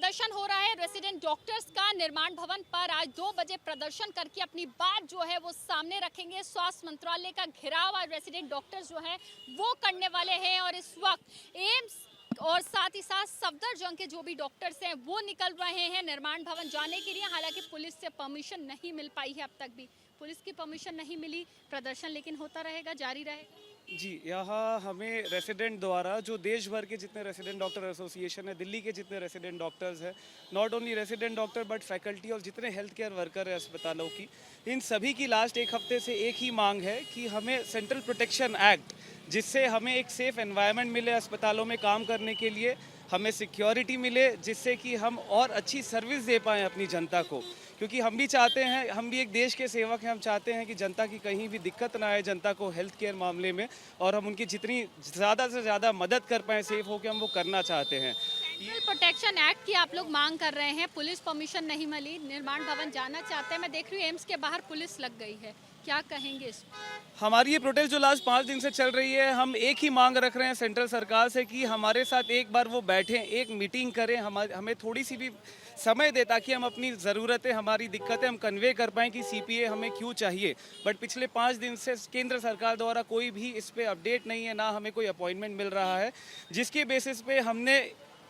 प्रदर्शन हो रहा है रेसिडेंट डॉक्टर्स का निर्माण भवन पर। आज 2 बजे प्रदर्शन करके अपनी बात जो है वो सामने रखेंगे। स्वास्थ्य मंत्रालय का घेराव आज रेसिडेंट डॉक्टर्स जो है वो करने वाले हैं और इस वक्त एम्स और साथ ही साथ सफदरजंग के जो भी डॉक्टर्स हैं वो निकल रहे हैं निर्माण भवन जाने के लिए। हालांकि पुलिस से परमिशन नहीं मिल पाई है, अब तक भी पुलिस की परमिशन नहीं मिली। प्रदर्शन लेकिन होता रहेगा, जारी रहेगा। जी, यहाँ हमें रेसिडेंट द्वारा जो देश भर के जितने रेसिडेंट डॉक्टर एसोसिएशन है, दिल्ली के जितने रेसिडेंट डॉक्टर्स हैं, not only resident doctor but faculty और जितने हेल्थ केयर वर्कर हैं अस्पतालों की, इन सभी की लास्ट एक हफ्ते से एक ही मांग है कि हमें सेंट्रल प्रोटेक्शन एक्ट, जिससे हमें एक सेफ एनवायरनमेंट मिले अस्पतालों में काम करने के लिए, हमें सिक्योरिटी मिले, जिससे कि हम और अच्छी सर्विस दे पाएँ अपनी जनता को। क्योंकि हम भी चाहते हैं, हम भी एक देश के सेवक हैं, हम चाहते हैं कि जनता की कहीं भी दिक्कत ना आए जनता को हेल्थ केयर मामले में, और हम उनकी जितनी ज़्यादा से ज़्यादा मदद कर पाएँ सेफ होकर, हम वो करना चाहते हैं। सेंट्रल प्रोटेक्शन एक्ट की आप लोग मांग कर रहे हैं, पुलिस परमिशन नहीं मिली, निर्माण भवन जाना चाहते हैं। मैं देख रही हूँ एम्स के बाहर पुलिस लग गई है, क्या कहेंगे इस पर? हमारी ये प्रोटेस्ट जो लास्ट 5 दिन से चल रही है, हम एक ही मांग रख रहे हैं सेंट्रल सरकार से कि हमारे साथ एक बार वो बैठें, एक मीटिंग करें, हमें थोड़ी सी भी समय दे ताकि हम अपनी ज़रूरतें, हमारी दिक्कतें हम कन्वे कर पाएँ कि सीपीए हमें क्यों चाहिए। बट पिछले 5 दिन से केंद्र सरकार द्वारा कोई भी इस पे अपडेट नहीं है, ना हमें कोई अपॉइंटमेंट मिल रहा है, जिसके बेसिस पे हमने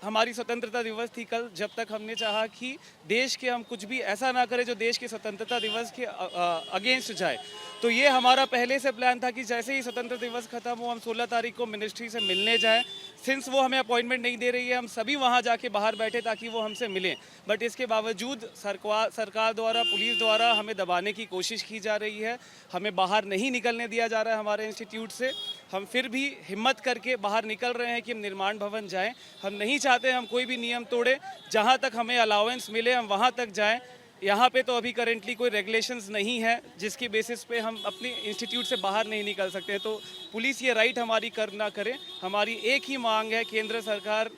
हमारी स्वतंत्रता दिवस थी कल, जब तक हमने चाहा कि देश के हम कुछ भी ऐसा ना करें जो देश के स्वतंत्रता दिवस के अगेंस्ट जाए। तो ये हमारा पहले से प्लान था कि जैसे ही स्वतंत्रता दिवस खत्म हो, हम 16 तारीख को मिनिस्ट्री से मिलने जाएं। सिंस वो हमें अपॉइंटमेंट नहीं दे रही है, हम सभी वहाँ जाके बाहर बैठे ताकि वो हमसे मिलें। बट इसके बावजूद सरकार द्वारा, पुलिस द्वारा हमें दबाने की कोशिश की जा रही है, हमें बाहर नहीं निकलने दिया जा रहा है हमारे इंस्टीट्यूट से। हम फिर भी हिम्मत करके बाहर निकल रहे हैं कि हम निर्माण भवन जाएं। हम नहीं चाहते हम कोई भी नियम तोड़े, जहां तक हमें अलाउंस मिले हम वहां तक जाएं। यहाँ पे तो अभी करेंटली कोई रेगुलेशंस नहीं है जिसकी बेसिस पे हम अपने इंस्टीट्यूट से बाहर नहीं निकल सकते। तो पुलिस ये राइट हमारी ना करे। हमारी एक ही मांग है केंद्र सरकार,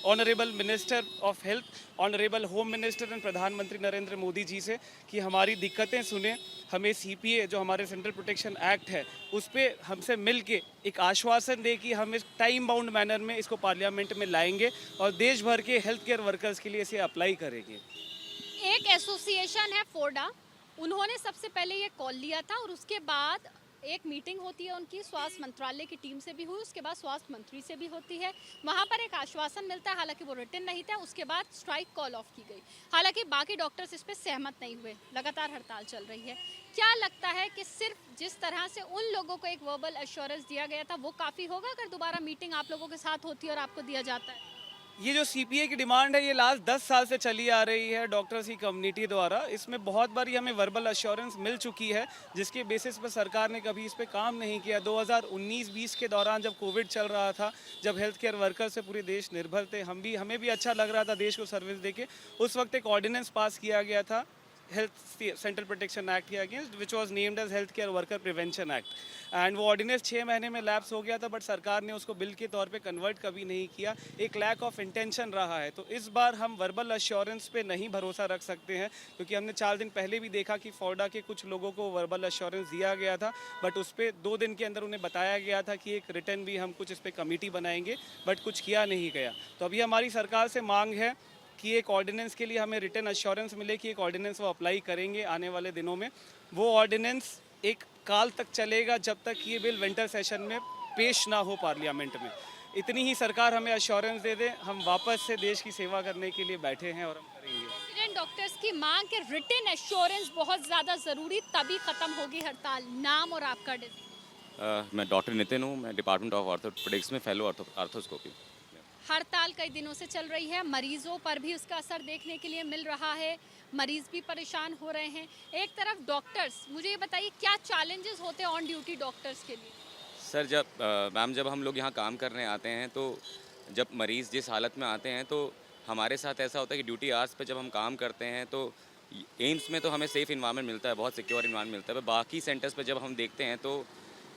honourable minister of health, honourable home minister and प्रधानमंत्री नरेंद्र मोदी जी से कि हमारी दिक्कतें सुने, हमें सीपीए जो हमारे सेंट्रल प्रोटेक्शन एक्ट है उस पर हमसे मिल के एक आश्वासन दे कि हम इस टाइम बाउंड मैनर में इसको पार्लियामेंट में लाएंगे और देश भर के हेल्थ केयर वर्कर्स के लिए इसे अप्लाई करेंगे। एक एसोसिएशन है फोर्डा, उन्होंने सबसे पहले ये कॉल लिया था और उसके बाद एक मीटिंग होती है उनकी, स्वास्थ्य मंत्रालय की टीम से भी हुई, उसके बाद स्वास्थ्य मंत्री से भी होती है। वहाँ पर एक आश्वासन मिलता है, हालांकि वो रिटन नहीं था। उसके बाद स्ट्राइक कॉल ऑफ की गई। हालांकि बाकी डॉक्टर्स इस पर सहमत नहीं हुए, लगातार हड़ताल चल रही है। क्या लगता है कि सिर्फ जिस तरह से उन लोगों को एक वर्बल एश्योरेंस दिया गया था वो काफ़ी होगा अगर दोबारा मीटिंग आप लोगों के साथ होती है और आपको दिया जाता है? ये जो सीपीए की डिमांड है ये लास्ट 10 साल से चली आ रही है डॉक्टर्स की कम्युनिटी द्वारा। इसमें बहुत बार हमें वर्बल अश्योरेंस मिल चुकी है, जिसके बेसिस पर सरकार ने कभी इस पे काम नहीं किया। 2019-20 के दौरान जब कोविड चल रहा था, जब हेल्थ केयर वर्कर से पूरे देश निर्भर थे, हमें भी अच्छा लग रहा था देश को सर्विस देके, उस वक्त एक ऑर्डिनेंस पास किया गया था हेल्थ सेंट्रल प्रोटेक्शन एक्ट के against, which was named as health care worker prevention act. And वो ऑर्डिनेंस 6 महीने में लैप्स हो गया था, बट सरकार ने उसको बिल के तौर पे कन्वर्ट कभी नहीं किया। एक लैक ऑफ इंटेंशन रहा है। तो इस बार हम वर्बल अश्योरेंस पे नहीं भरोसा रख सकते हैं, क्योंकि हमने 4 दिन पहले भी देखा कि फोर्डा के कुछ लोगों को वर्बल अश्योरेंस दिया गया था, बट उस पर 2 दिन के अंदर उन्हें बताया गया था कि एक रिटर्न भी हम कुछ इस पर कमेटी बनाएंगे, बट कुछ किया नहीं गया। तो अभी हमारी सरकार से मांग है कि एक ऑर्डिनेंस के लिए हमें रिटन अश्योरेंस मिले कि एक ऑर्डिनेंस वो अप्लाई करेंगे आने वाले दिनों में। वो ऑर्डिनेंस एक काल तक चलेगा जब तक ये बिल विंटर सेशन में पेश ना हो पार्लियामेंट में। इतनी ही सरकार हमें अश्योरेंस दे दे, हम वापस से देश की सेवा करने के लिए बैठे हैं और हम करेंगे। रेसिडेंट डॉक्टर्स की मांग के रिटन एश्योरेंस बहुत ज़्यादा ज़रूरी, तभी ख़त्म होगी हड़ताल। नाम और आपका डिजीज? मैं डॉक्टर नितिन हूँ, मैं डिपार्टमेंट ऑफ ऑर्थोपेडिक्स में फेलो आर्थोस्कोपी। हड़ताल कई दिनों से चल रही है, मरीजों पर भी उसका असर देखने के लिए मिल रहा है, मरीज भी परेशान हो रहे हैं। एक तरफ डॉक्टर्स, मुझे ये बताइए क्या चैलेंजेस होते हैं ऑन ड्यूटी डॉक्टर्स के लिए? सर जब हम लोग यहाँ काम करने आते हैं तो जब मरीज़ जिस हालत में आते हैं तो हमारे साथ ऐसा होता है कि ड्यूटी आवर्स पे जब हम काम करते हैं तो एम्स में तो हमें सेफ़ इन्वायरमेंट मिलता है, बहुत सिक्योर इन्वायरमेंट मिलता है। बाकी सेंटर्स पे जब हम देखते हैं तो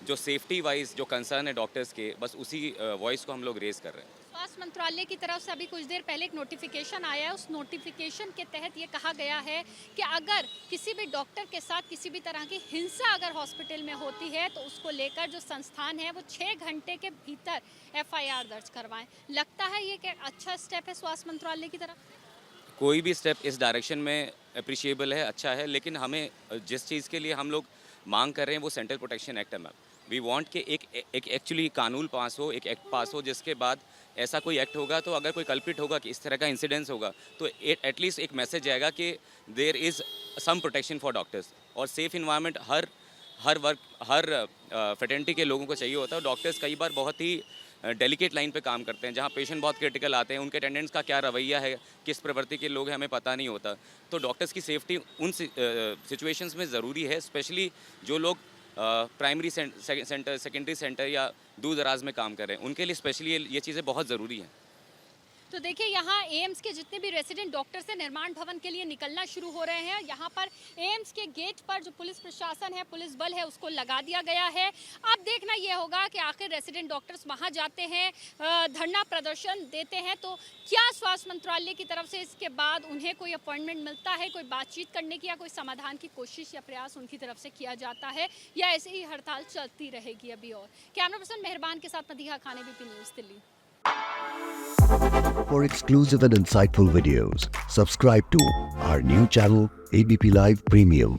जो सेफ्टी वाइज जो कंसर्न है डॉक्टर्स के, बस उसी वॉइस को हम लोग रेज़ कर रहे हैं। स्वास्थ्य मंत्रालय की तरफ से अभी कुछ देर पहले एक नोटिफिकेशन आया है। उस नोटिफिकेशन के तहत ये कहा गया है कि अगर किसी भी डॉक्टर के साथ किसी भी तरह की हिंसा अगर हॉस्पिटल में होती है तो उसको लेकर जो संस्थान है वो 6 घंटे के भीतर FIR दर्ज करवाएं। लगता है ये कि अच्छा स्टेप है स्वास्थ्य मंत्रालय की तरफ? कोई भी स्टेप इस डायरेक्शन में अप्रिशिएबल है, अच्छा है, लेकिन हमें जिस चीज़ के लिए हम लोग मांग कर रहे हैं वो सेंट्रल प्रोटेक्शन एक्ट है मैम। वी वांट कि एक एक्चुअली कानून पास हो, एक एक्ट पास हो, जिसके बाद ऐसा कोई एक्ट होगा तो अगर कोई कल्प्रिट होगा कि इस तरह का इंसिडेंस होगा तो एटलीस्ट एक मैसेज जाएगा कि there is some protection for doctors. और सेफ इन्वायरमेंट हर फ्रेटर्निटी के लोगों को चाहिए होता है। डॉक्टर्स कई बार बहुत ही डेलिकेट लाइन पे काम करते हैं, जहाँ पेशेंट बहुत क्रिटिकल आते हैं, उनके अटेंडेंट्स का क्या रवैया है, किस प्रवृत्ति के लोग हैं, हमें पता नहीं होता। तो डॉक्टर्स की सेफ्टी उन सिचुएशंस में ज़रूरी है, स्पेशली जो लोग प्राइमरी सेंटर, सेकेंडरी सेंटर या दूर दराज में काम कर रहे हैं, उनके लिए स्पेशली ये चीज़ें बहुत ज़रूरी हैं। तो देखिए यहाँ एम्स के जितने भी रेसिडेंट डॉक्टर्स हैं निर्माण भवन के लिए निकलना शुरू हो रहे हैं। यहाँ पर एम्स के गेट पर जो पुलिस प्रशासन है, पुलिस बल है, उसको लगा दिया गया है। अब देखना ये होगा कि आखिर रेसिडेंट डॉक्टर्स वहाँ जाते हैं, धरना प्रदर्शन देते हैं, तो क्या स्वास्थ्य मंत्रालय की तरफ से इसके बाद उन्हें कोई अपॉइंटमेंट मिलता है, कोई बातचीत करने की या कोई समाधान की कोशिश या प्रयास उनकी तरफ से किया जाता है, या ऐसे ही हड़ताल चलती रहेगी अभी और। कैमरा पर्सन मेहरबान के साथ Madiha Khan, ABP news, Delhi. For exclusive and insightful videos, subscribe to our new channel, ABP Live Premium.